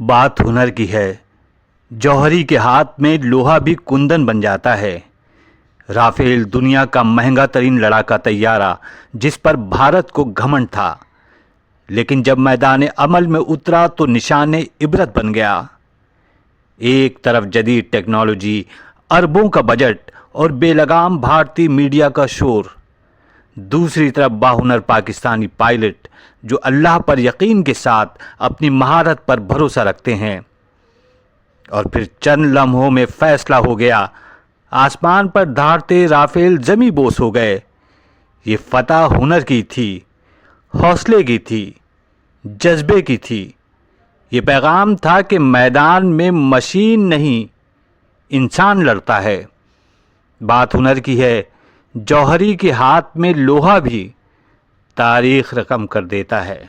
بات ہنر کی ہے، جوہری کے ہاتھ میں لوہا بھی کندن بن جاتا ہے۔ رافیل دنیا کا مہنگا ترین لڑاکا طیارہ جس پر بھارت کو گھمنڈ تھا، لیکن جب میدان عمل میں اترا تو نشان عبرت بن گیا۔ ایک طرف جدید ٹیکنالوجی، اربوں کا بجٹ اور بے لگام بھارتی میڈیا کا شور، دوسری طرف باہنر پاکستانی پائلٹ جو اللہ پر یقین کے ساتھ اپنی مہارت پر بھروسہ رکھتے ہیں۔ اور پھر چند لمحوں میں فیصلہ ہو گیا، آسمان پر دھاڑتے رافیل زمیں بوس ہو گئے۔ یہ فتح ہنر کی تھی، حوصلے کی تھی، جذبے کی تھی۔ یہ پیغام تھا کہ میدان میں مشین نہیں، انسان لڑتا ہے۔ بات ہنر کی ہے، جوہری کے ہاتھ میں لوہا بھی تاریخ رقم کر دیتا ہے۔